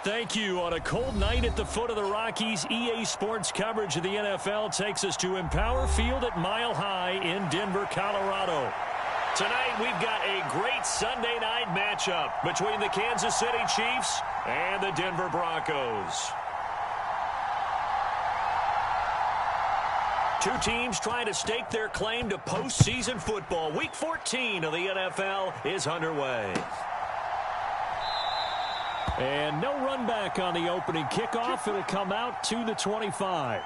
Thank you. On a cold night at the foot of the Rockies, EA Sports coverage of the NFL takes us to Empower Field at Mile High in Denver, Colorado. Tonight, we've got a great Sunday night matchup between the Kansas City Chiefs and the Denver Broncos. Two teams trying to stake their claim to postseason football. Week 14 of the NFL is underway. And no run back on the opening kickoff. It'll come out to the 25.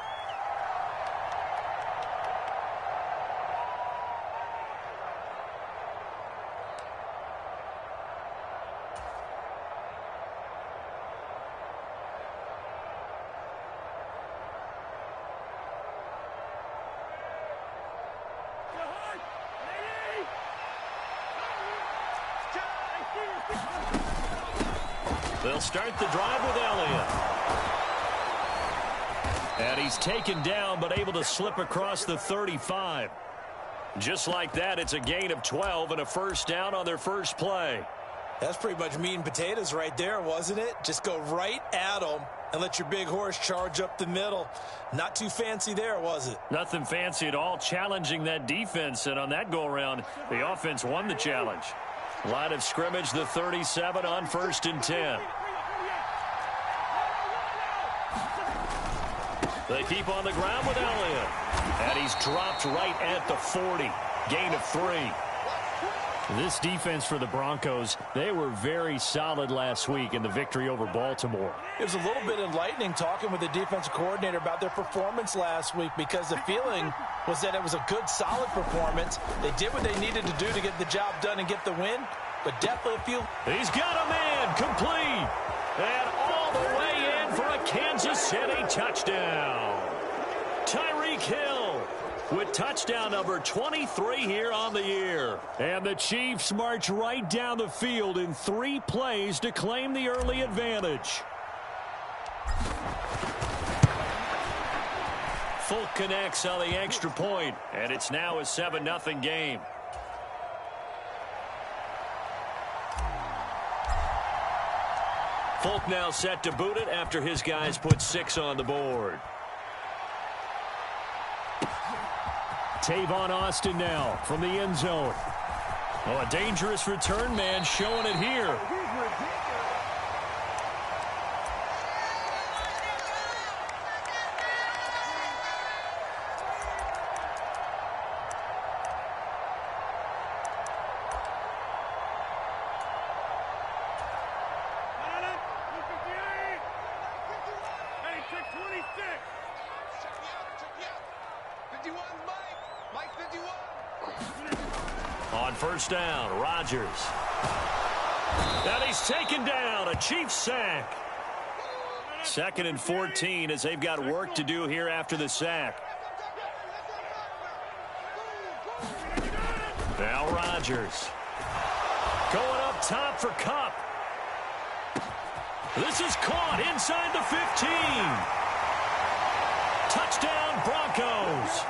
They'll start the drive with Elliott. And he's taken down, but able to slip across the 35. Just like that, it's a gain of 12 and a first down on their first play. That's pretty much meat and potatoes right there, wasn't it? Just go right at them and let your big horse charge up the middle. Not too fancy there, was it? Nothing fancy at all, challenging that defense. And on that go-around, the offense won the challenge. Line of scrimmage, the 37 on 1st and 10. They keep on the ground with Elliott. And he's dropped right at the 40. Gain of 3. This defense for the Broncos, they were very solid last week in the victory over Baltimore. It was a little bit enlightening talking with the defensive coordinator about their performance last week, because the feeling was that it was a good, solid performance. They did what they needed to do to get the job done and get the win, but definitely feel... He's got a man, complete, and all the way in for a Kansas City touchdown. Tyreek Hill with touchdown number 23 here on the year. And the Chiefs march right down the field in 3 plays to claim the early advantage. Folk connects on the extra point, and it's now a 7-0 game. Folk now set to boot it after his guys put 6 on the board. Tavon Austin now from the end zone. Oh, a dangerous return man showing it here. On first down, Rodgers. And he's taken down, a Chiefs sack. 2nd and 14 as they've got work to do here after the sack. Now Rodgers. Going up top for Kupp. This is caught inside the 15. Touchdown Broncos.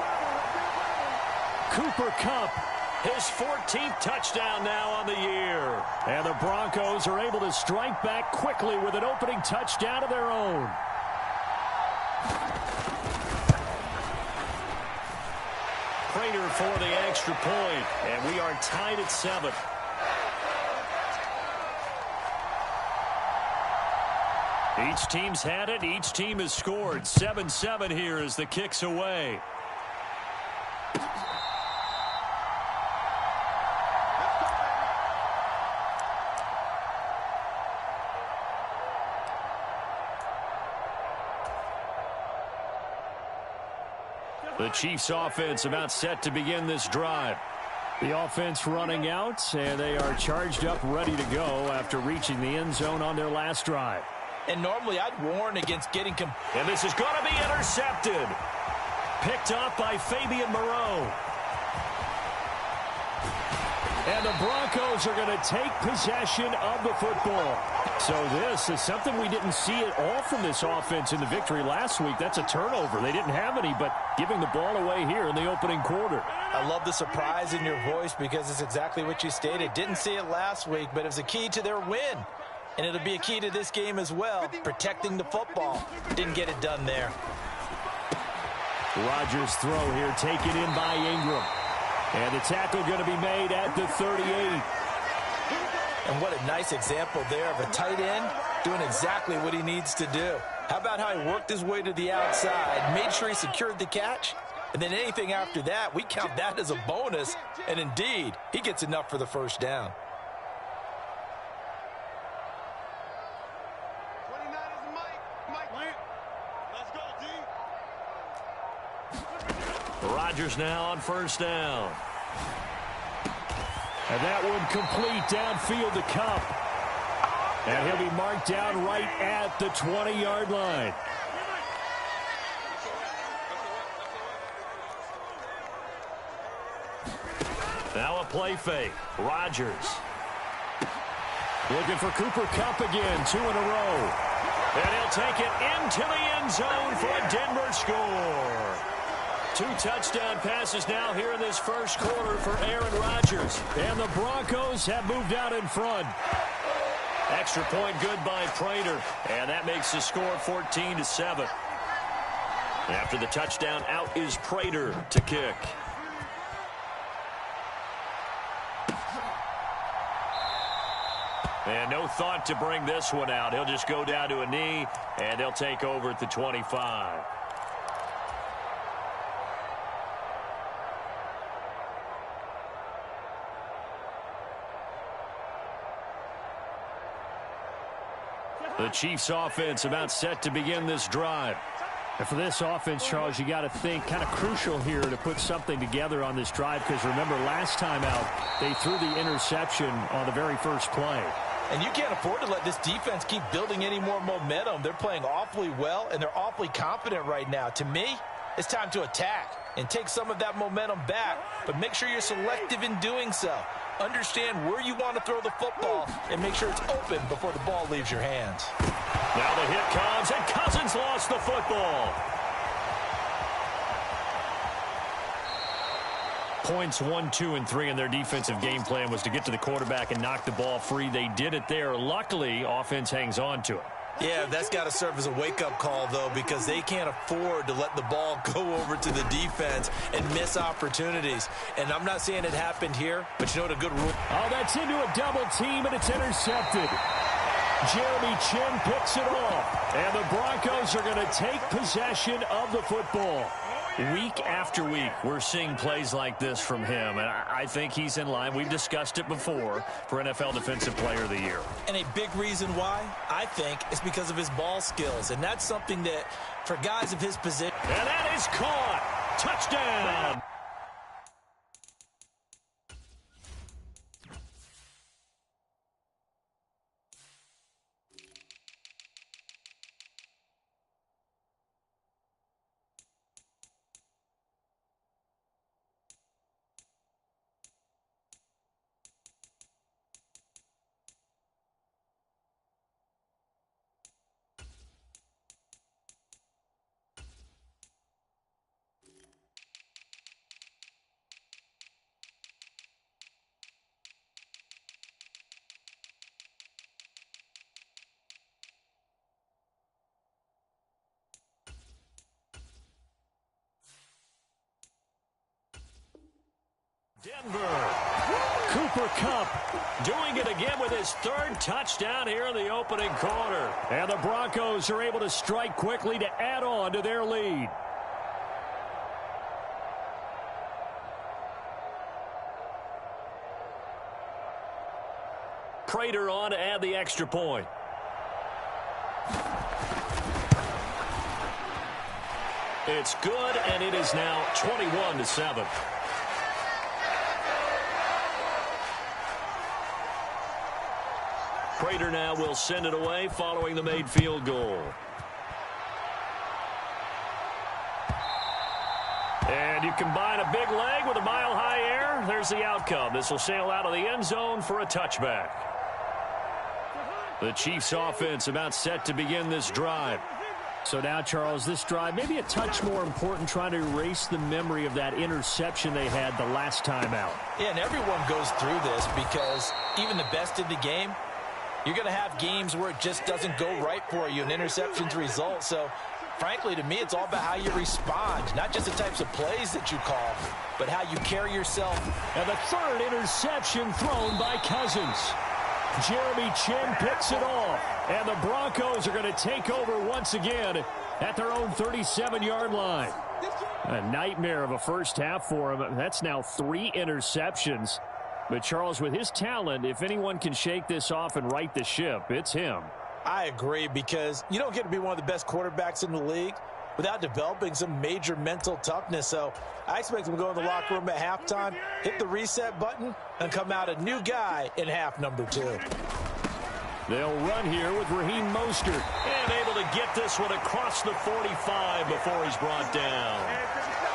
Cooper Kupp, his 14th touchdown now on the year. And the Broncos are able to strike back quickly with an opening touchdown of their own. Prater for the extra point, and we are tied at 7. Each team's had it. Each team has scored. 7-7 here as the kick's away. The Chiefs offense about set to begin this drive. The offense running out, and they are charged up, ready to go after reaching the end zone on their last drive. And normally I'd warn against getting... And this is going to be intercepted. Picked up by Fabian Moreau. And the Broncos are going to take possession of the football. So this is something we didn't see at all from this offense in the victory last week. That's a turnover. They didn't have any, but giving the ball away here in the opening quarter. I love the surprise in your voice because it's exactly what you stated. Didn't see it last week, but it was a key to their win. And it'll be a key to this game as well, protecting the football. Didn't get it done there. Rodgers' throw here taken in by Ingram. And the tackle going to be made at the 38. And what a nice example there of a tight end doing exactly what he needs to do. How about how he worked his way to the outside, made sure he secured the catch, and then anything after that, we count that as a bonus. And indeed, he gets enough for the first down. Rodgers now on first down. And that one complete downfield to Kupp. And he'll be marked down right at the 20-yard line. Now a play fake. Rodgers. Looking for Cooper Kupp again, 2 in a row. And he'll take it into the end zone for a Denver score. 2 touchdown passes now here in this first quarter for Aaron Rodgers. And the Broncos have moved out in front. Extra point good by Prater. And that makes the score 14-7. After the touchdown, out is Prater to kick. And no thought to bring this one out. He'll just go down to a knee, and they'll take over at the 25. The Chiefs offense about set to begin this drive. And for this offense, Charles, you got to think kind of crucial here to put something together on this drive, because remember last time out they threw the interception on the very first play. And you can't afford to let this defense keep building any more momentum. They're playing awfully well, and they're awfully confident right now. To me, it's time to attack and take some of that momentum back, but make sure you're selective in doing so. Understand where you want to throw the football and make sure it's open before the ball leaves your hands. Now the hit comes, and Cousins lost the football. Points 1, 2, and 3 in their defensive game plan was to get to the quarterback and knock the ball free. They did it there. Luckily, offense hangs on to it. Yeah, that's got to serve as a wake-up call, though, because they can't afford to let the ball go over to the defense and miss opportunities. And I'm not saying it happened here, but you know what a good rule. Oh, that's into a double team, and it's intercepted. Jeremy Chin picks it off. And the Broncos are going to take possession of the football. Week after week, we're seeing plays like this from him, and I think he's in line. We've discussed it before for NFL Defensive Player of the Year. And a big reason why, I think, is because of his ball skills, and that's something that, for guys of his position... And that is caught. Touchdown. Denver. Cooper Kupp doing it again with his 3rd touchdown here in the opening quarter. And the Broncos are able to strike quickly to add on to their lead. Prater on to add the extra point. It's good, and it is now 21-7. Prater now will send it away following the made field goal. And you combine a big leg with a mile-high air. There's the outcome. This will sail out of the end zone for a touchback. The Chiefs offense about set to begin this drive. So now, Charles, this drive maybe a touch more important, trying to erase the memory of that interception they had the last time out. Yeah, and everyone goes through this because even the best in the game, You're going to have games where it just doesn't go right for you, and interceptions result. So, frankly, to me, it's all about how you respond, not just the types of plays that you call, but how you carry yourself. And the third interception thrown by Cousins. Jeremy Chin picks it off, and the Broncos are going to take over once again at their own 37-yard line. A nightmare of a first half for him. That's now 3 interceptions. But, Charles, with his talent, if anyone can shake this off and right the ship, it's him. I agree, because you don't get to be one of the best quarterbacks in the league without developing some major mental toughness. So I expect him to go in the locker room at halftime, hit the reset button, and come out a new guy in half number 2. They'll run here with Raheem Mostert. And able to get this one across the 45 before he's brought down.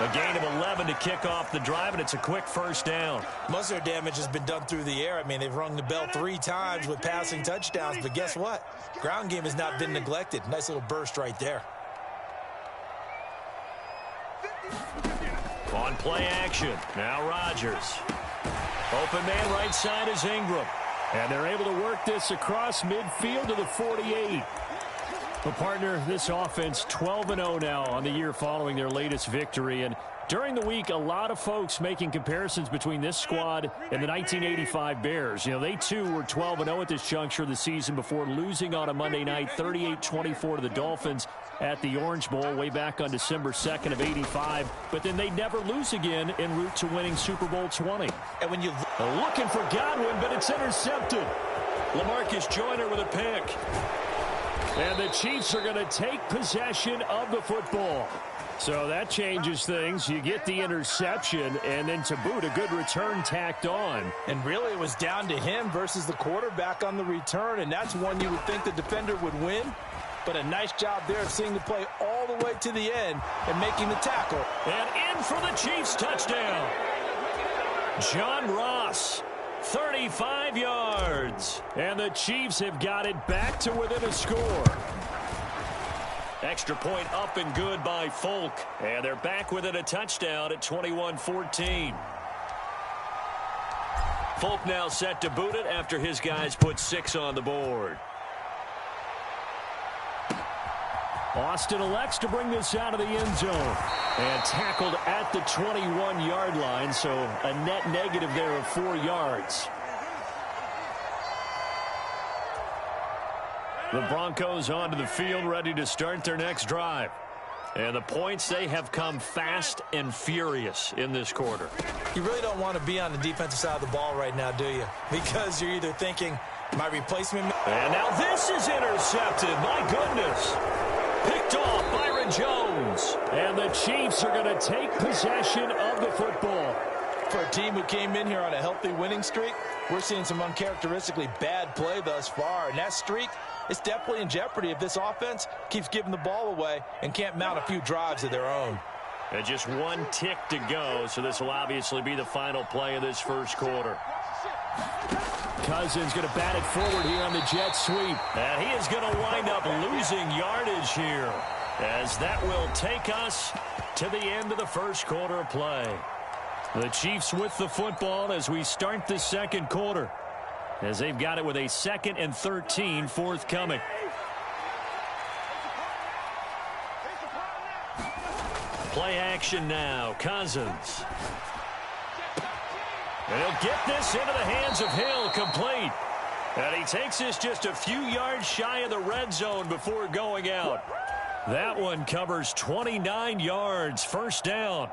A gain of 11 to kick off the drive, and it's a quick first down. Most of their damage has been done through the air. I mean, they've rung the bell 3 times with passing touchdowns, but guess what? Ground game has not been neglected. Nice little burst right there. On play action, now Rodgers. Open man right side is Ingram. And they're able to work this across midfield to the 48. Well, partner, this offense 12-0 now on the year following their latest victory. And during the week, a lot of folks making comparisons between this squad and the 1985 Bears. You know, they too were 12-0 at this juncture of the season before losing on a Monday night 38-24 to the Dolphins at the Orange Bowl way back on December 2nd of 85. But then they never lose again en route to winning Super Bowl 20. And when you looking for Godwin, but it's intercepted. LaMarcus Joyner with a pick. And the Chiefs are going to take possession of the football. So that changes things. You get the interception, and then to boot, a good return tacked on. And really, it was down to him versus the quarterback on the return, and that's one you would think the defender would win. But a nice job there of seeing the play all the way to the end and making the tackle. And in for the Chiefs touchdown. John Ross, 35 yards. And the Chiefs have got it back to within a score. Extra point up and good by Folk. And they're back within a touchdown at 21-14. Folk now set to boot it after his guys put 6 on the board. Austin elects to bring this out of the end zone. And tackled at the 21-yard line, so a net negative there of 4 yards. The Broncos onto the field, ready to start their next drive. And the points, they have come fast and furious in this quarter. You really don't want to be on the defensive side of the ball right now, do you? Because you're either thinking, my replacement... And now this is intercepted. My goodness. Picked off Byron Jones. And the Chiefs are going to take possession of the football. For a team who came in here on a healthy winning streak, we're seeing some uncharacteristically bad play thus far. And that streak is definitely in jeopardy if this offense keeps giving the ball away and can't mount a few drives of their own. And just 1 tick to go, so this will obviously be the final play of this first quarter. Cousins going to bat it forward here on the jet sweep. And he is going to wind up losing yardage here, as that will take us to the end of the first quarter of play. The Chiefs with the football as we start the second quarter, as they've got it with a 2nd and 13 forthcoming. Play action now. Cousins. And he'll get this into the hands of Hill, complete. And he takes this just a few yards shy of the red zone before going out. That one covers 29 yards, first down.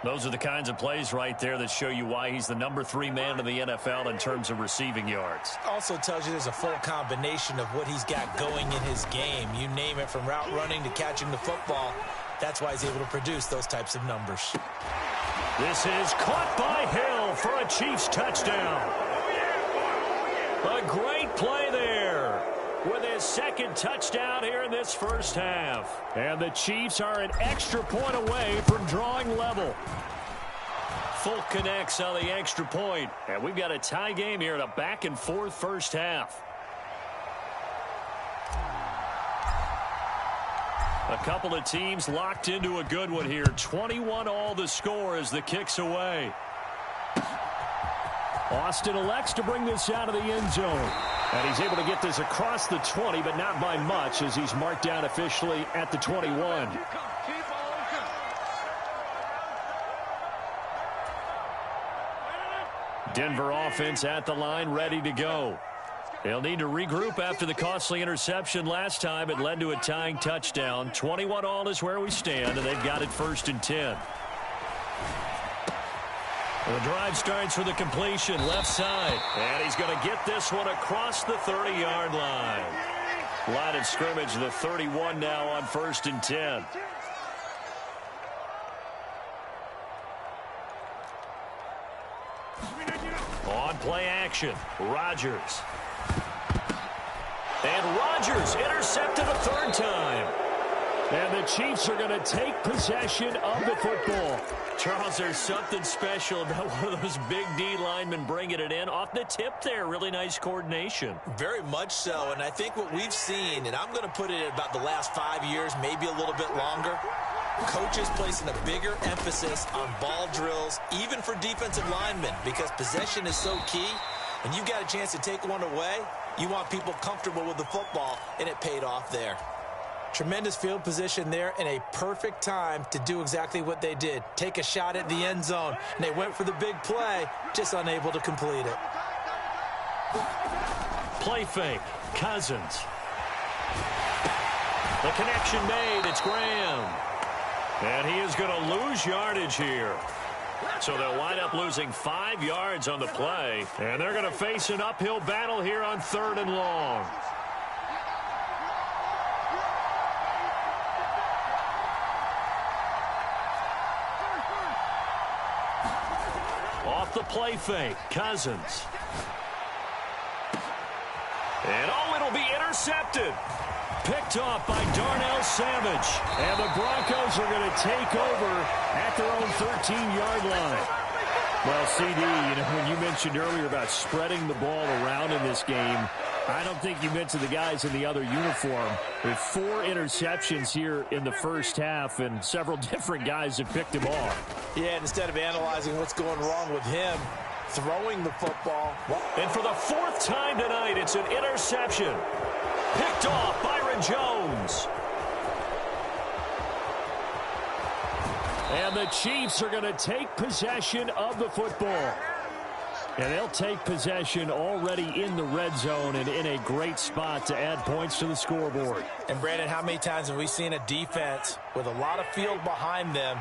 Those are the kinds of plays right there that show you why he's the number 3 man in the NFL in terms of receiving yards. Also tells you there's a full combination of what he's got going in his game. You name it, from route running to catching the football. That's why he's able to produce those types of numbers. This is caught by Hill for a Chiefs touchdown. A great play there with his 2nd touchdown here in this first half. And the Chiefs are an extra point away from drawing level. Folk connects on the extra point. And we've got a tie game here in a back-and-forth first half. A couple of teams locked into a good one here. 21 all the score as the kick's away. Austin elects to bring this out of the end zone. And he's able to get this across the 20, but not by much, as he's marked down officially at the 21. Denver offense at the line, ready to go. They'll need to regroup after the costly interception last time. It led to a tying touchdown. 21-all is where we stand, and they've got it 1st and 10. The drive starts with a completion left side. And he's going to get this one across the 30-yard line. Line of scrimmage, the 31 now on 1st and 10. On play action, Rodgers. And Rodgers intercepted a 3rd time. And the Chiefs are going to take possession of the football. Charles, there's something special about one of those big D linemen bringing it in off the tip there. Really nice coordination. Very much so, and I think what we've seen, and I'm going to put it at about the last 5 years, maybe a little bit longer, coaches placing a bigger emphasis on ball drills, even for defensive linemen, because possession is so key. When you've got a chance to take one away, you want people comfortable with the football, and it paid off there. Tremendous field position there and a perfect time to do exactly what they did. Take a shot at the end zone. And they went for the big play, just unable to complete it. Play fake. Cousins. The connection made. It's Graham. And he is going to lose yardage here. So they'll wind up losing 5 yards on the play. And they're going to face an uphill battle here on 3rd and long. Off the play fake, Cousins. And it'll be intercepted. Picked off by Darnell Savage. And the Broncos are going to take over at their own 13-yard line. Well, CD, when you mentioned earlier about spreading the ball around in this game, I don't think you meant to the guys in the other uniform. With 4 interceptions here in the first half, and several different guys have picked him off. Yeah, instead of analyzing what's going wrong with him, throwing the football. And for the 4th time tonight, it's an interception. Picked off Byron Jones. And the Chiefs are going to take possession of the football. And they'll take possession already in the red zone and in a great spot to add points to the scoreboard. And, Brandon, how many times have we seen a defense with a lot of field behind them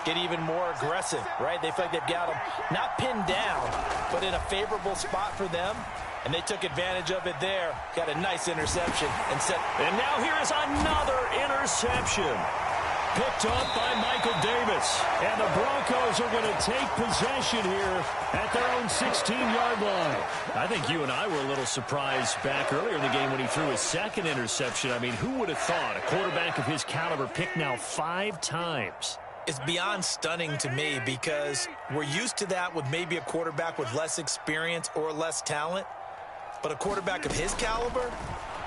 get even more aggressive, right? They feel like they've got them not pinned down, but in a favorable spot for them. And they took advantage of it there. Got a nice interception. And now here is another interception. Picked up by Michael Davis. And the Broncos are going to take possession here at their own 16-yard line. I think you and I were a little surprised back earlier in the game when he threw his 2nd interception. I mean, who would have thought a quarterback of his caliber picked now 5 times? It's beyond stunning to me because we're used to that with maybe a quarterback with less experience or less talent. But a quarterback of his caliber,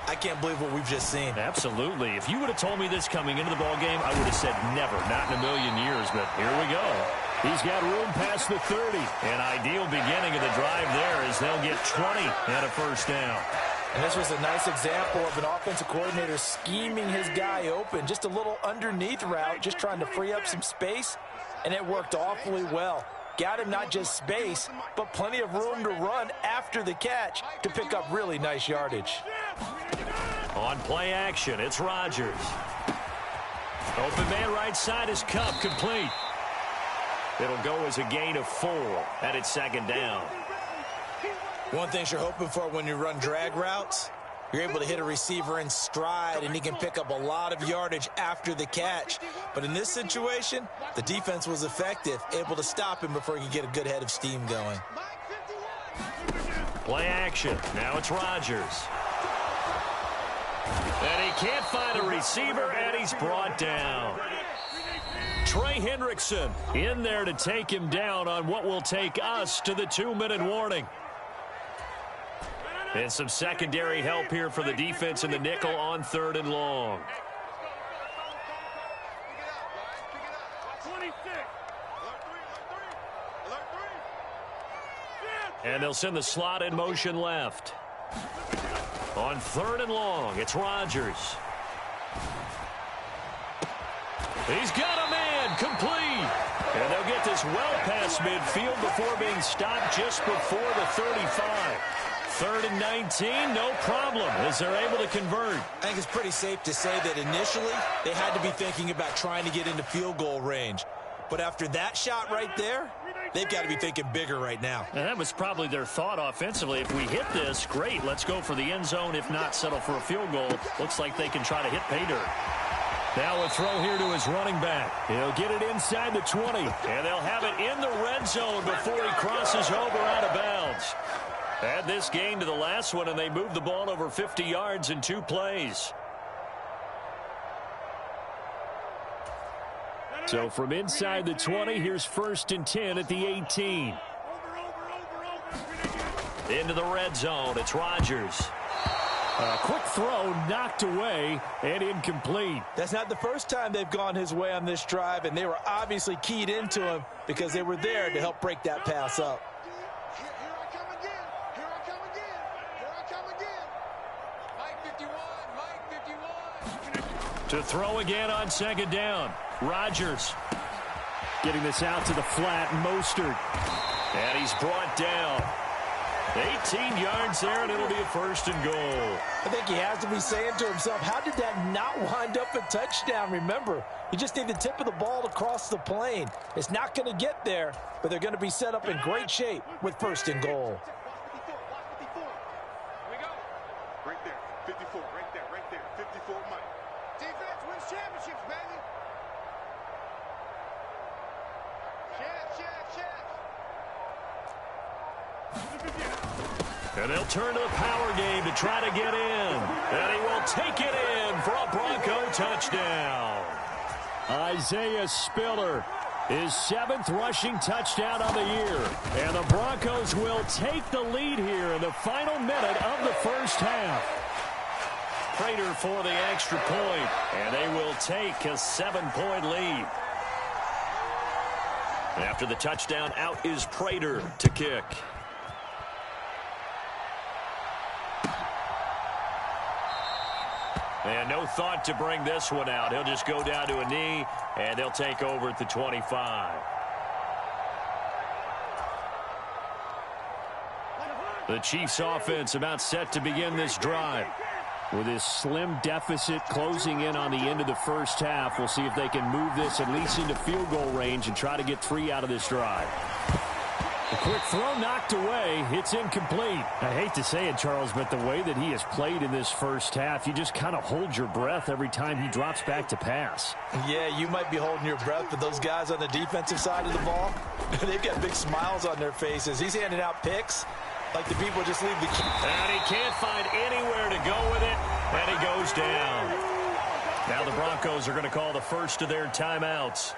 I can't believe what we've just seen. Absolutely. If you would have told me this coming into the ballgame, I would have said never, not in a million years. But here we go. He's got room past the 30. An ideal beginning of the drive there as they'll get 20 and a 1st down. And this was a nice example of an offensive coordinator scheming his guy open. Just a little underneath route, just trying to free up some space, and it worked awfully well. Got him not just space, but plenty of room to run after the catch to pick up really nice yardage. On play action, it's Rodgers. Open man right side is Cup, complete. It'll go as a gain of 4 at its 2nd down. One thing you're hoping for when you run drag routes, you're able to hit a receiver in stride, and he can pick up a lot of yardage after the catch. But in this situation, the defense was effective, able to stop him before he could get a good head of steam going. Play action. Now it's Rodgers. And he can't find a receiver, and he's brought down. Trey Hendrickson in there to take him down on what will take us to the 2-minute warning. And some secondary help here for the defense in the nickel on 3rd and long. And they'll send the slot in motion left. On 3rd and long, it's Rodgers. He's got a man, complete. And they'll get this well past midfield before being stopped just before the 35. 3rd and 19, no problem, as they're able to convert. I think it's pretty safe to say that initially they had to be thinking about trying to get into field goal range. But after that shot right there, they've got to be thinking bigger right now. And that was probably their thought offensively. If we hit this, great, let's go for the end zone. If not, settle for a field goal. Looks like they can try to hit pay dirt. Now a throw here to his running back. He'll get it inside the 20. And they'll have it in the red zone before he crosses over out of bounds. Add this gain to the last one, and they move the ball over 50 yards in 2 plays. So from inside the 20, here's 1st and 10 at the 18. Into the red zone, it's Rodgers. A quick throw knocked away and incomplete. That's not the first time they've gone his way on this drive, and they were obviously keyed into him because they were there to help break that pass up. To throw again on 2nd down. Rodgers. Getting this out to the flat, Mostert. And he's brought down. 18 yards there, and it'll be a 1st and goal. I think he has to be saying to himself, how did that not wind up a touchdown? Remember, you just need the tip of the ball to cross the plane. It's not going to get there, but they're going to be set up in great shape with 1st and goal. Right there, 54, right there, 54, Mike. Defense wins championships, baby. And they'll turn to the power game to try to get in. And he will take it in for a Bronco touchdown. Isaiah Spiller, his 7th rushing touchdown of the year. And the Broncos will take the lead here in the final minute of the first half. Prater for the extra point, and they will take a 7-point lead. After the touchdown, out is Prater to kick. And no thought to bring this one out. He'll just go down to a knee, and they'll take over at the 25. The Chiefs offense about set to begin this drive. With this slim deficit closing in on the end of the first half, we'll see if they can move this at least into field goal range and try to get 3 out of this drive. A quick throw knocked away. It's incomplete. I hate to say it, Charles, but the way that he has played in this first half, you just kind of hold your breath every time he drops back to pass. Yeah, you might be holding your breath, but those guys on the defensive side of the ball, they've got big smiles on their faces. He's handing out picks like the people just leave the key. And he can't find anywhere to go with it, and he goes down. Now the Broncos are going to call the first of their timeouts,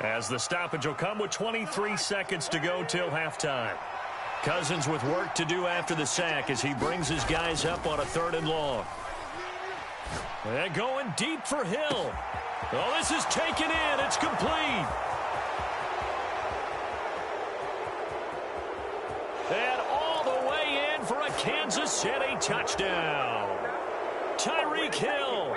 as the stoppage will come with 23 seconds to go till halftime. Cousins with work to do after the sack as he brings his guys up on a 3rd and long. And going deep for Hill. Oh, this is taken in. It's complete. And all the way in for a Kansas City touchdown. Tyreek Hill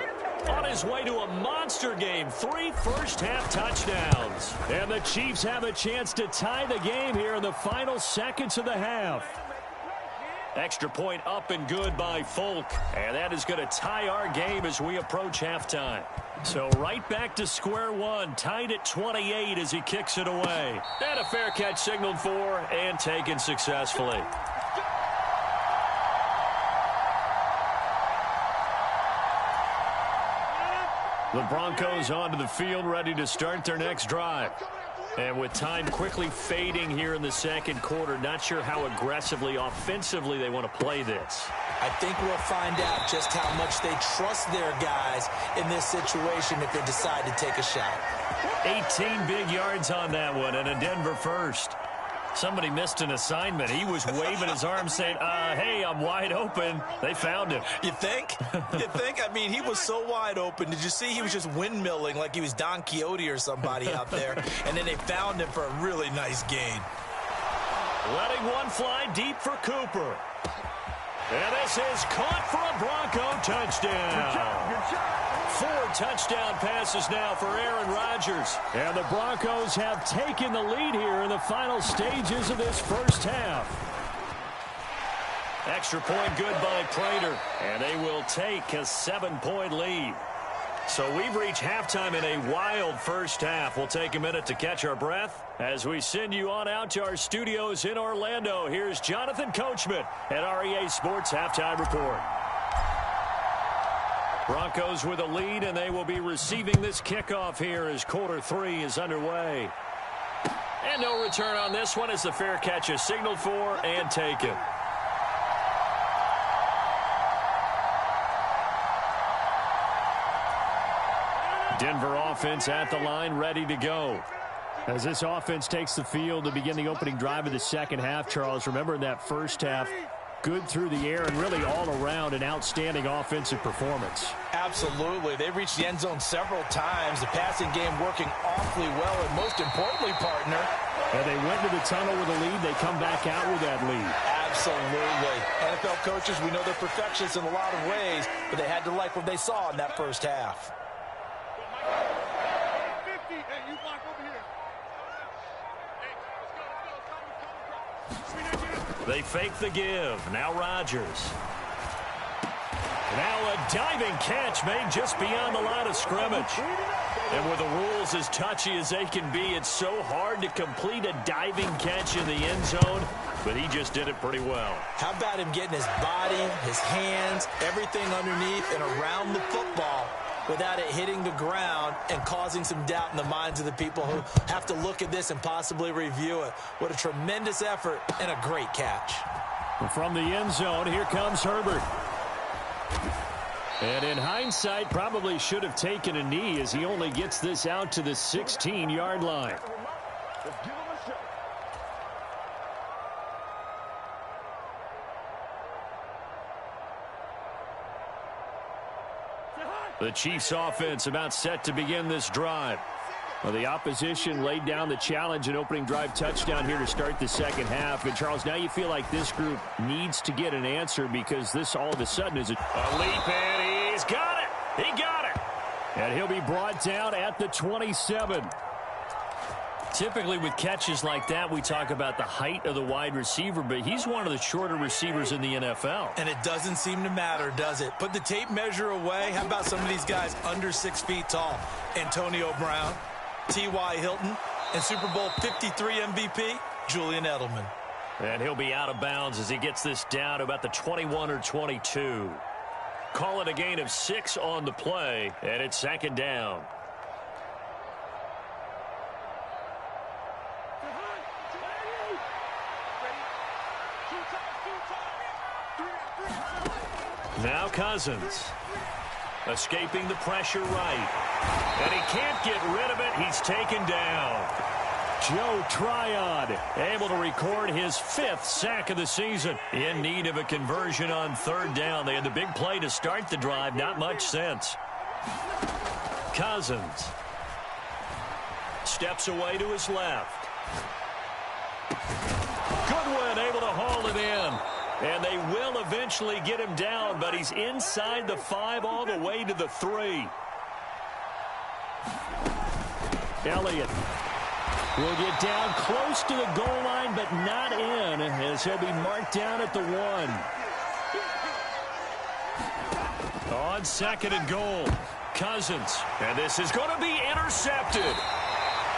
on his way to a monster game. 3 first-half touchdowns. And the Chiefs have a chance to tie the game here in the final seconds of the half. Extra point up and good by Folk. And that is going to tie our game as we approach halftime. So right back to square one, tied at 28 as he kicks it away. And a fair catch signaled for and taken successfully. The Broncos onto the field, ready to start their next drive. And with time quickly fading here in the second quarter, not sure how aggressively, offensively they want to play this. I think we'll find out just how much they trust their guys in this situation if they decide to take a shot. 18 big yards on that one, and a Denver first. Somebody missed an assignment. He was waving his arms saying, hey, I'm wide open. They found him. You think? You think? I mean, he was so wide open. Did you see he was just windmilling like he was Don Quixote or somebody out there? And then they found him for a really nice gain. Letting one fly deep for Cooper. And this is caught for a Bronco touchdown. Good job. 4 touchdown passes now for Aaron Rodgers. And the Broncos have taken the lead here in the final stages of this first half. Extra point good by Prater. And they will take a 7-point lead. So we've reached halftime in a wild first half. We'll take a minute to catch our breath as we send you on out to our studios in Orlando. Here's Jonathan Coachman at REA Sports Halftime Report. Broncos with a lead, and they will be receiving this kickoff here as quarter 3 is underway. And no return on this one as the fair catch is signaled for and taken. Denver offense at the line, ready to go. As this offense takes the field to begin the opening drive of the second half, Charles, remember in that first half, good through the air and really all around an outstanding offensive performance. Absolutely. They reached the end zone several times. The passing game working awfully well, and most importantly, partner. And they went to the tunnel with a lead. They come back out with that lead. Absolutely. NFL coaches, we know they're perfectionists in a lot of ways, but they had to like what they saw in that first half. 50. Hey, you block over here. Hey, let's go. They fake the give. Now Rodgers. Now a diving catch made just beyond the line of scrimmage. And with the rules as touchy as they can be, it's so hard to complete a diving catch in the end zone, but he just did it pretty well. How about him getting his body, his hands, everything underneath and around the football without it hitting the ground and causing some doubt in the minds of the people who have to look at this and possibly review it. What a tremendous effort and a great catch. From the end zone, here comes Herbert. And in hindsight, probably should have taken a knee as he only gets this out to the 16-yard line. The Chiefs offense about set to begin this drive. Well, the opposition laid down the challenge, an opening drive touchdown here to start the second half. And, Charles, now you feel like this group needs to get an answer because this all of a sudden is a leap, and he's got it. He got it. And he'll be brought down at the 27. Typically with catches like that, we talk about the height of the wide receiver, but he's one of the shorter receivers in the NFL. And it doesn't seem to matter, does it? Put the tape measure away. How about some of these guys under 6 feet tall? Antonio Brown, IcYy Hilton, and Super Bowl 53 MVP, Julian Edelman. And he'll be out of bounds as he gets this down to about the 21 or 22. Call it a gain of 6 on the play, and it's second down. Now Cousins. Escaping the pressure right. And he can't get rid of it. He's taken down. Joe Tryon able to record his 5th sack of the season. In need of a conversion on third down. They had the big play to start the drive. Not much sense. Cousins. Steps away to his left. Goodwin able to haul it in. And they will eventually get him down, but he's inside the 5 all the way to the 3. Elliott will get down close to the goal line, but not in, as he'll be marked down at the 1. On second and goal, Cousins. And this is going to be intercepted.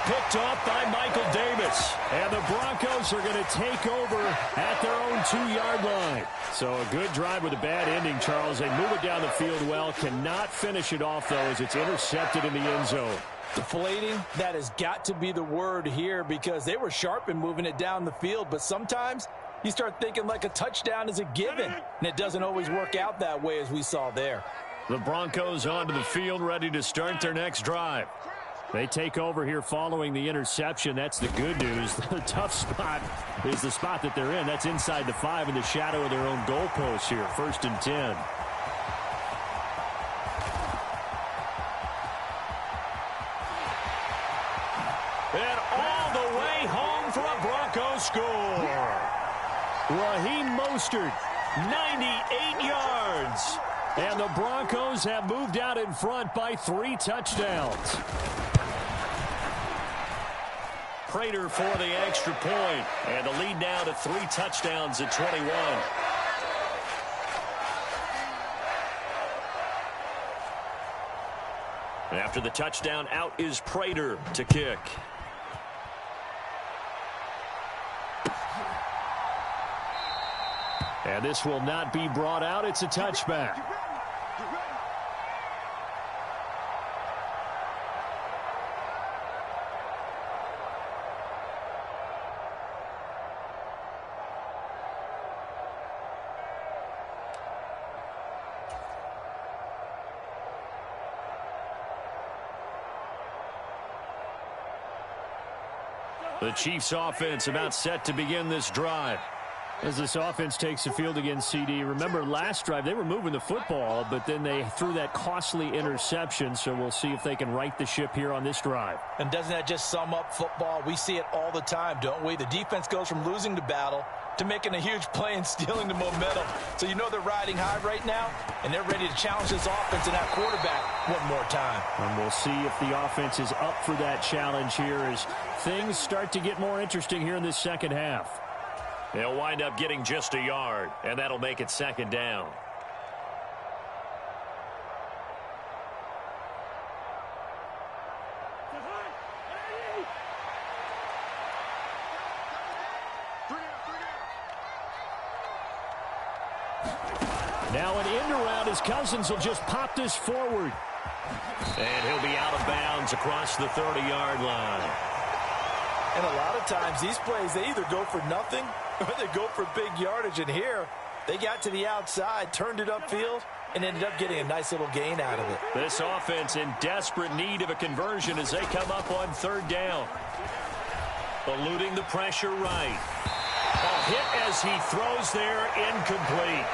Picked off by Michael Davis. And the Broncos are going to take over at their own 2-yard line. So a good drive with a bad ending, Charles. They move it down the field well. Cannot finish it off, though, as it's intercepted in the end zone. Deflating, that has got to be the word here because they were sharp in moving it down the field. But sometimes you start thinking like a touchdown is a given. And it doesn't always work out that way as we saw there. The Broncos onto the field ready to start their next drive. They take over here following the interception. That's the good news. The tough spot is the spot that they're in. That's inside the 5 in the shadow of their own goalpost here. 1st and 10. And all the way home for a Broncos to score. Raheem Mostert, 98 yards. And the Broncos have moved out in front by 3 touchdowns. Prater for the extra point, and the lead now to 3 touchdowns at 21. After the touchdown, out is Prater to kick. And this will not be brought out. It's a touchback. The Chiefs offense about set to begin this drive. As this offense takes the field against CD, remember last drive they were moving the football, but then they threw that costly interception, so we'll see if they can right the ship here on this drive. And doesn't that just sum up football? We see it all the time, don't we? The defense goes from losing the battle to making a huge play and stealing the momentum. So you know they're riding high right now, and they're ready to challenge this offense and that quarterback one more time. And we'll see if the offense is up for that challenge here as things start to get more interesting here in this second half. They'll wind up getting just a yard, and that'll make it second down. Now an end around as Cousins will just pop this forward. And he'll be out of bounds across the 30-yard line. And a lot of times these plays, they either go for nothing or they go for big yardage. And here, they got to the outside, turned it upfield, and ended up getting a nice little gain out of it. This offense in desperate need of a conversion as they come up on third down. Eluding the pressure right. A hit as he throws there, incomplete.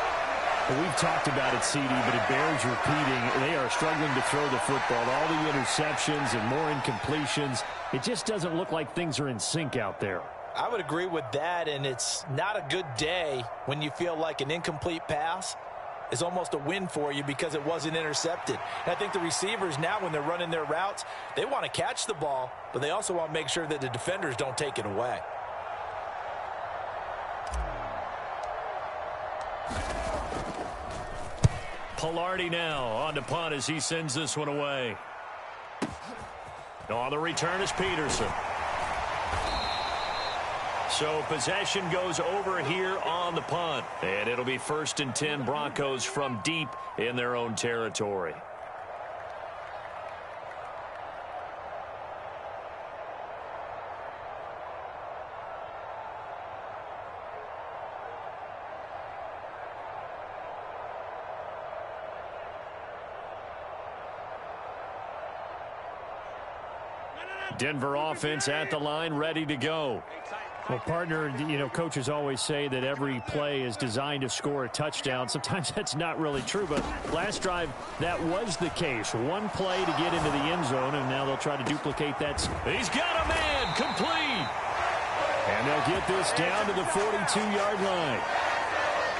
Well, we've talked about it, CD, but it bears repeating. They are struggling to throw the football. All the interceptions and more incompletions. It just doesn't look like things are in sync out there. I would agree with that, and it's not a good day when you feel like an incomplete pass is almost a win for you because it wasn't intercepted. And I think the receivers now, when they're running their routes, they want to catch the ball, but they also want to make sure that the defenders don't take it away. Pilardi now on the punt as he sends this one away. On the return is Peterson. So possession goes over here on the punt. And it'll be 1st and 10 Broncos from deep in their own territory. Denver offense at the line, ready to go. Well, partner, you know, coaches always say that every play is designed to score a touchdown. Sometimes that's not really true, but last drive, that was the case. One play to get into the end zone, and now they'll try to duplicate that. He's got a man, complete. And they'll get this down to the 42-yard line.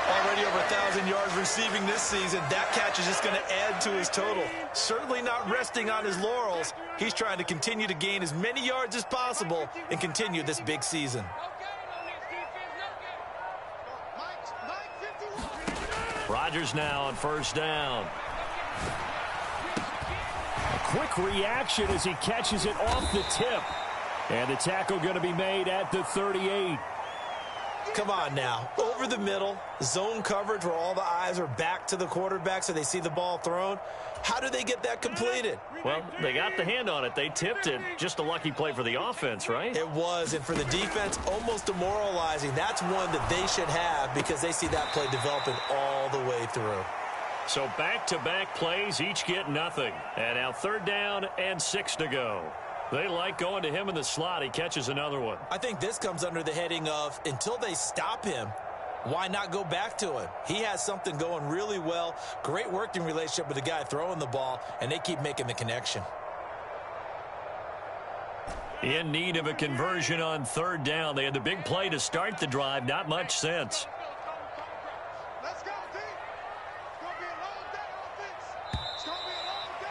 Already over 1,000 yards receiving this season. That catch is just going to add to his total. Certainly not resting on his laurels. He's trying to continue to gain as many yards as possible and continue this big season. Rodgers now on first down. A quick reaction as he catches it off the tip. And the tackle going to be made at the 38. Come on now. Over the middle, zone coverage where all the eyes are back to the quarterback so they see the ball thrown. How do they get that completed? Well, they got the hand on it. They tipped it. Just a lucky play for the offense, right? It was, and for the defense, almost demoralizing. That's one that they should have because they see that play developing all the way through. So back-to-back plays, each get nothing. And now 3rd down and 6 to go. They like going to him in the slot. He catches another one. I think this comes under the heading of until they stop him, why not go back to him? He has something going really well. Great working relationship with the guy throwing the ball, and they keep making the connection. In need of a conversion on third down. They had the big play to start the drive. Not much sense. Let's go, D. It's going to be a long day, offense. It's going to be a long day.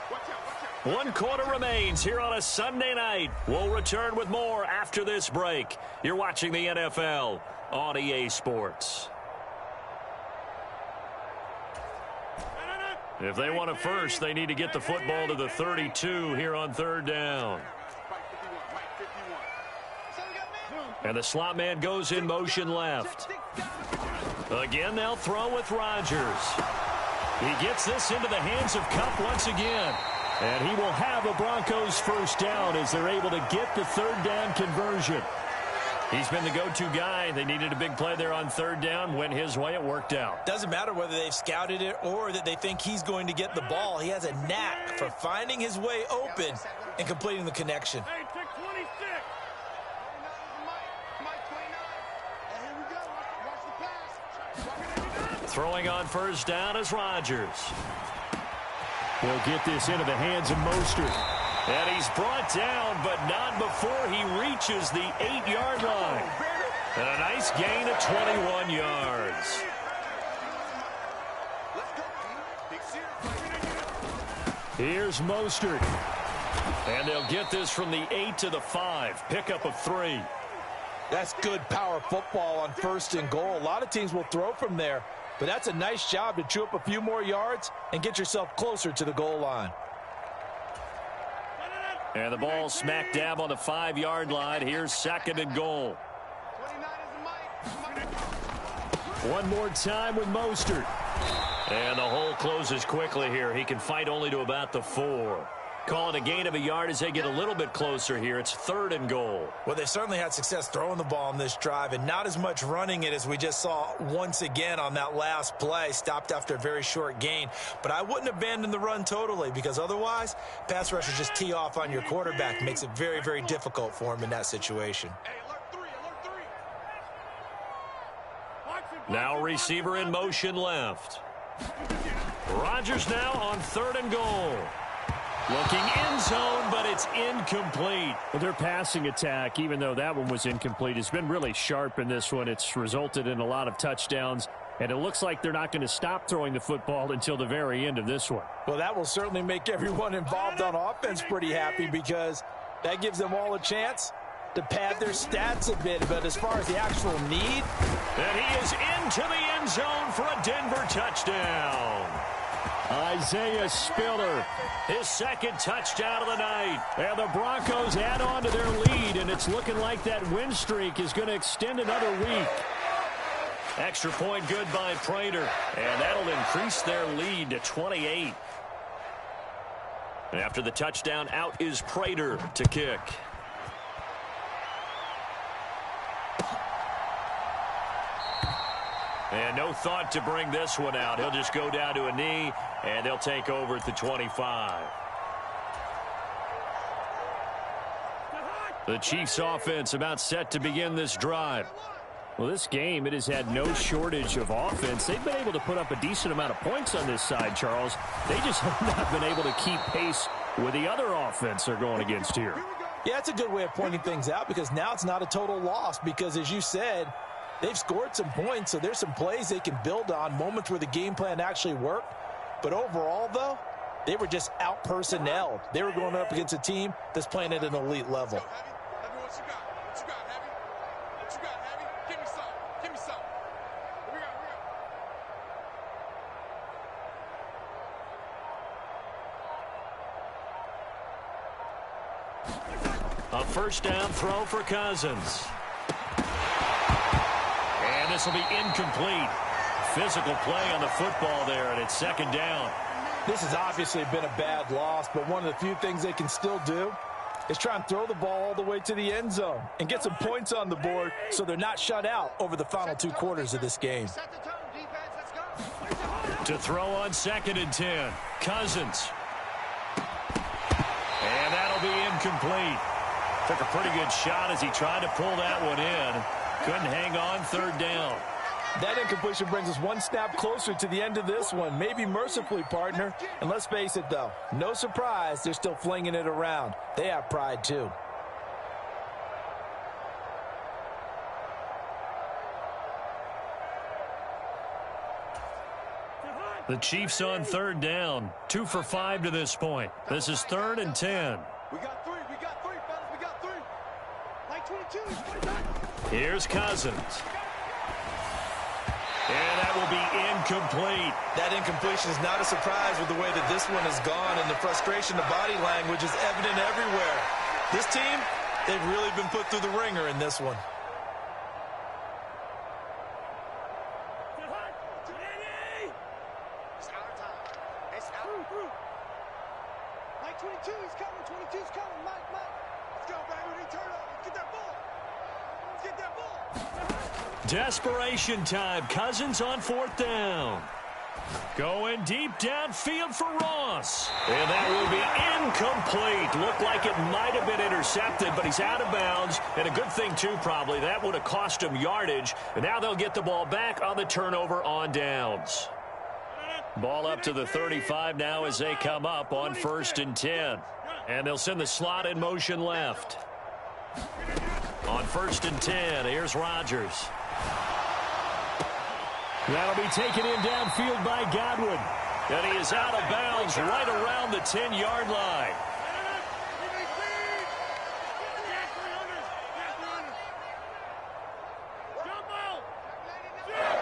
Watch out, watch out. 1 quarter remains here on a Sunday night. We'll return with more after this break. You're watching the NFL on EA Sports. If they want it first, they need to get the football to the 32 here on third down. And the slot man goes in motion left. Again, they'll throw with Rodgers. He gets this into the hands of Kupp once again. And he will have a Broncos first down as they're able to get the third down conversion. He's been the go-to guy. They needed a big play there on third down. Went his way. It worked out. Doesn't matter whether they've scouted it or that they think he's going to get the ball. He has a knack for finding his way open and completing the connection. Hey, take 26. Throwing on first down is Rodgers. He'll get this into the hands of Mostert. And he's brought down, but not before he reaches the 8-yard line. And a nice gain of 21 yards. Here's Mostert. And they'll get this from the 8 to the 5. Pickup of 3. That's good power football on first and goal. A lot of teams will throw from there, but that's a nice job to chew up a few more yards and get yourself closer to the goal line. And the ball smack dab on the 5-yard line. Here's second and goal. One more time with Mostert. And the hole closes quickly here. He can fight only to about the 4. Call it a gain of a yard as they get a little bit closer here. It's third and goal. Well, they certainly had success throwing the ball on this drive and not as much running it as we just saw once again on that last play. Stopped after a very short gain. But I wouldn't abandon the run totally because otherwise, pass rushers just tee off on your quarterback. Makes it very, very difficult for him in that situation. Now receiver in motion left. Rodgers now on third and goal. Looking end zone, but it's incomplete. Well, their passing attack, even though that one was incomplete, has been really sharp in this one. It's resulted in a lot of touchdowns, and it looks like they're not going to stop throwing the football until the very end of this one. Well, that will certainly make everyone involved on offense pretty happy because that gives them all a chance to pad their stats a bit. But as far as the actual need, and he is into the end zone for a Denver touchdown. Isaiah Spiller, his second touchdown of the night. And the Broncos add on to their lead, and it's looking like that win streak is going to extend another week. Extra point good by Prater, and that'll increase their lead to 28. And after the touchdown, out is Prater to kick. And no thought to bring this one out. He'll just go down to a knee, and they'll take over at the 25. The Chiefs offense about set to begin this drive. Well, this game, it has had no shortage of offense. They've been able to put up a decent amount of points on this side, Charles. They just have not been able to keep pace with the other offense they're going against here. Yeah, that's a good way of pointing things out because now it's not a total loss because, as you said, they've scored some points, so there's some plays they can build on, moments where the game plan actually worked. But overall, though, they were just out-personnelled. They were going up against a team that's playing at an elite level. A first down throw for Cousins. And this will be incomplete. Physical play on the football there, and it's second down. This has obviously been a bad loss, but one of the few things they can still do is try and throw the ball all the way to the end zone and get some points on the board so they're not shut out over the final 2 quarters of this game. To throw on second and 10, Cousins. And that'll be incomplete. Took a pretty good shot as he tried to pull that one in. Couldn't hang on third down. That incompletion brings us one snap closer to the end of this one. Maybe mercifully, partner. And let's face it, though, no surprise, they're still flinging it around. They have pride, too. The Chiefs on third down. 2 for 5 to this point. This is 3rd and 10. We got three, fellas, we got three. Like 22, Here's Cousins. And that will be incomplete. That incompletion is not a surprise with the way that this one has gone, and the frustration, the body language is evident everywhere. This team, they've really been put through the ringer in this one. Like 22, he's coming, 22's coming, Mike. Let's go, baby, we need turnover. Let's get that ball. Let's get that ball. Desperation time. Cousins on 4th down. Going deep downfield for Ross. And that will be incomplete. Looked like it might have been intercepted, but he's out of bounds. And a good thing, too, probably. That would have cost him yardage. And now they'll get the ball back on the turnover on downs. Ball up to the 35 now as they come up on 1st and 10. And they'll send the slot in motion left. On 1st and 10, here's Rodgers. That'll be taken in downfield by Godwin. And he is out of bounds right around the 10-yard line.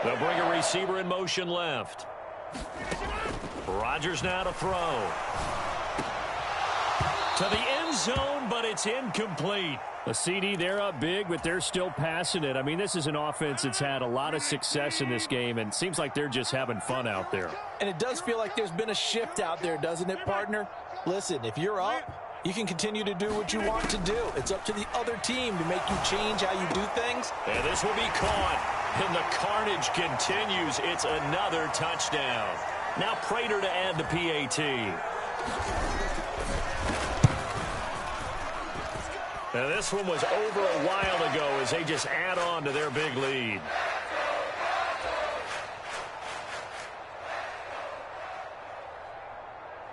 They'll bring a receiver in motion left. Rodgers now to throw. To the end zone, but it's incomplete. A CD, they're up big, but they're still passing it. I mean, this is an offense that's had a lot of success in this game, and it seems like they're just having fun out there. And it does feel like there's been a shift out there, doesn't it, partner? Listen, if you're up, you can continue to do what you want to do. It's up to the other team to make you change how you do things. And this will be caught, and the carnage continues. It's another touchdown. Now Prater to add the PAT. Now this one was over a while ago as they just add on to their big lead.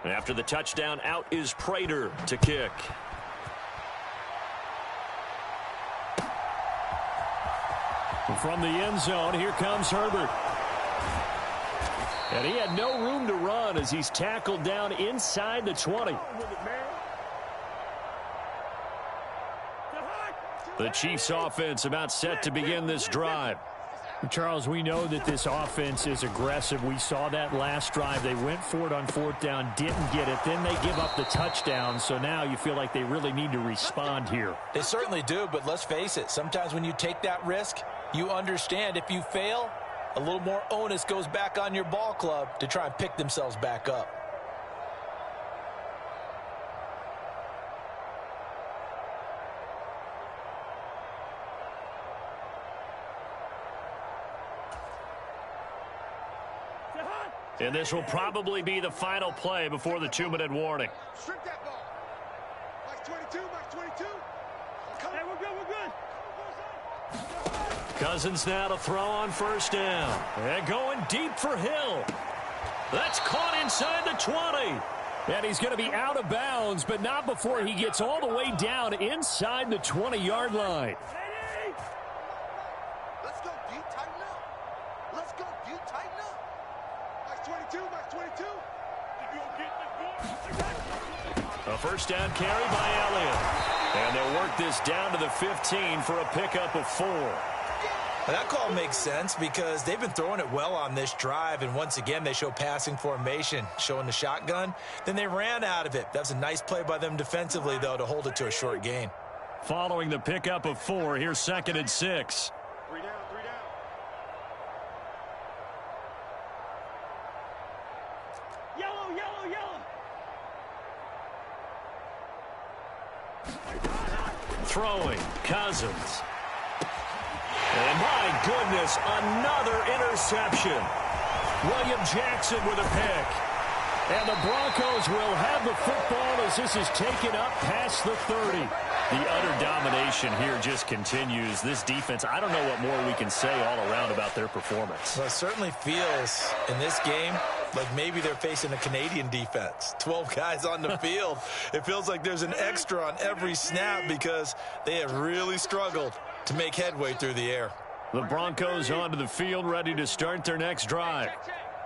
After the touchdown, out is Prater to kick. From the end zone, here comes Herbert. And he had no room to run as he's tackled down inside the 20. The Chiefs offense about set to begin this drive. Charles, we know that this offense is aggressive. We saw that last drive. They went for it on 4th down, didn't get it. Then they give up the touchdown. So now you feel like they really need to respond here. They certainly do, but let's face it. Sometimes when you take that risk, you understand if you fail, a little more onus goes back on your ball club to try and pick themselves back up. And this will probably be the final play before the 2-minute warning. Strip that ball. Max 22, Max 22. Hey, we're good. Cousins now to throw on 1st down. And going deep for Hill. That's caught inside the 20. And he's going to be out of bounds, but not before he gets all the way down inside the 20-yard line. Let's go, D. Tighten up. Let's go, D. Tighten up. Max 22, Max 22. A 1st down carry by Elliott. And they'll work this down to the 15 for a pickup of 4. That call makes sense because they've been throwing it well on this drive, and once again they show passing formation, showing the shotgun. Then they ran out of it. That was a nice play by them defensively, though, to hold it to a short gain. Following the pickup of 4, here's 2nd and 6. 3 down, 3 down. Yellow, yellow, yellow. Throwing, Cousins. And my goodness, another interception. William Jackson with a pick. And the Broncos will have the football as this is taken up past the 30. The utter domination here just continues. This defense, I don't know what more we can say all around about their performance. Well, it certainly feels in this game like maybe they're facing a Canadian defense. 12 guys on the field. It feels like there's an extra on every snap because they have really struggled to make headway through the air. The Broncos onto the field, ready to start their next drive.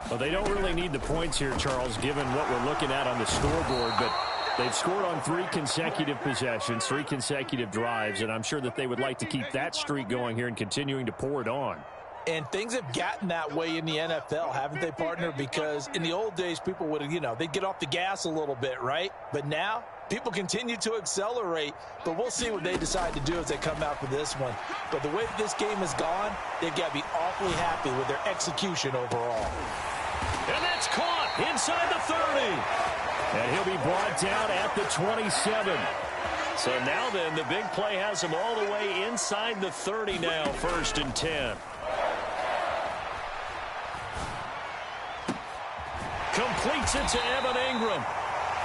Well, they don't really need the points here, Charles, given what we're looking at on the scoreboard, but they've scored on 3 consecutive possessions, 3 consecutive drives, and I'm sure that they would like to keep that streak going here and continuing to pour it on. And things have gotten that way in the NFL, haven't they, partner? Because in the old days, people would, they'd get off the gas a little bit, right? But now, people continue to accelerate. But we'll see what they decide to do as they come out for this one. But the way that this game has gone, they've got to be awfully happy with their execution overall. And that's caught inside the 30. And he'll be brought down at the 27. So now then, the big play has him all the way inside the 30 now, 1st and 10. Completes it to Evan Ingram.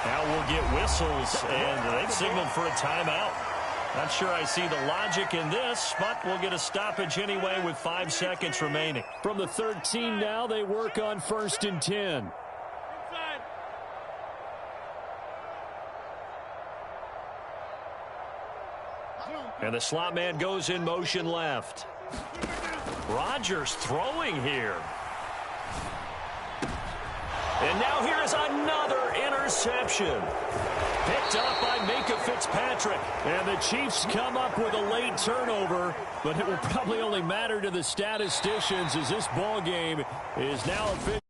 Now we'll get whistles, and they've signaled for a timeout. Not sure I see the logic in this, but we'll get a stoppage anyway with 5 seconds remaining. From the 13 now, they work on 1st and 10. And the slot man goes in motion left. Rodgers throwing here. And now here's another interception. Picked up by Minkah Fitzpatrick. And the Chiefs come up with a late turnover, but it will probably only matter to the statisticians as this ball game is now official.